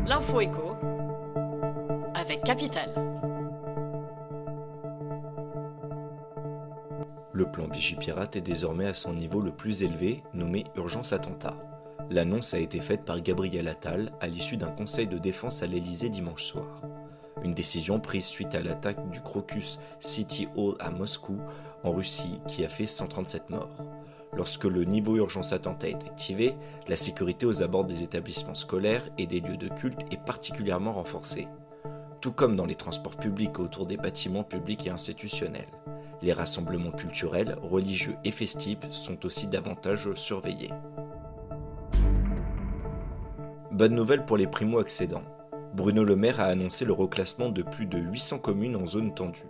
L'info écho avec Capital. Le plan Vigipirate est désormais à son niveau le plus élevé, nommé Urgence Attentat. L'annonce a été faite par Gabriel Attal à l'issue d'un conseil de défense à l'Elysée dimanche soir. Une décision prise suite à l'attaque du Crocus City Hall à Moscou, en Russie, qui a fait 137 morts. Lorsque le niveau urgence attentat est activé, la sécurité aux abords des établissements scolaires et des lieux de culte est particulièrement renforcée. Tout comme dans les transports publics autour des bâtiments publics et institutionnels. Les rassemblements culturels, religieux et festifs sont aussi davantage surveillés. Bonne nouvelle pour les primo-accédants. Bruno Le Maire a annoncé le reclassement de plus de 800 communes en zone tendue.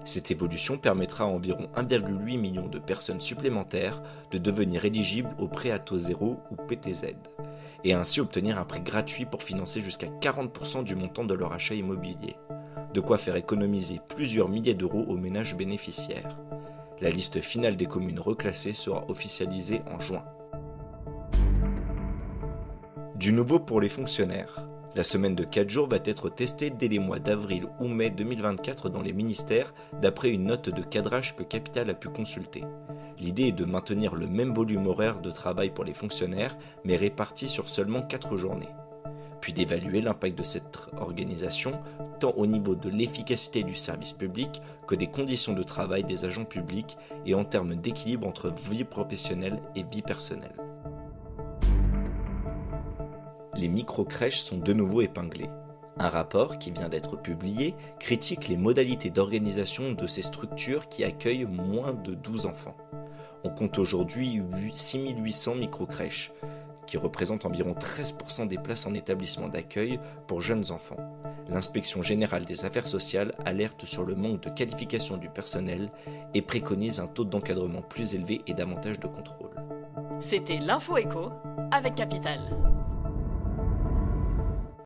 Cette évolution permettra à environ 1,8 million de personnes supplémentaires de devenir éligibles au prêt à taux zéro ou PTZ, et ainsi obtenir un prêt gratuit pour financer jusqu'à 40% du montant de leur achat immobilier. De quoi faire économiser plusieurs milliers d'euros aux ménages bénéficiaires. La liste finale des communes reclassées sera officialisée en juin. Du nouveau pour les fonctionnaires. La semaine de 4 jours va être testée dès les mois d'avril ou mai 2024 dans les ministères, d'après une note de cadrage que Capital a pu consulter. L'idée est de maintenir le même volume horaire de travail pour les fonctionnaires, mais réparti sur seulement 4 journées. Puis d'évaluer l'impact de cette organisation, tant au niveau de l'efficacité du service public que des conditions de travail des agents publics et en termes d'équilibre entre vie professionnelle et vie personnelle. Les micro-crèches sont de nouveau épinglées. Un rapport qui vient d'être publié critique les modalités d'organisation de ces structures qui accueillent moins de 12 enfants. On compte aujourd'hui 6800 micro-crèches, qui représentent environ 13% des places en établissement d'accueil pour jeunes enfants. L'Inspection générale des affaires sociales alerte sur le manque de qualification du personnel et préconise un taux d'encadrement plus élevé et davantage de contrôle. C'était l'info écho avec Capital.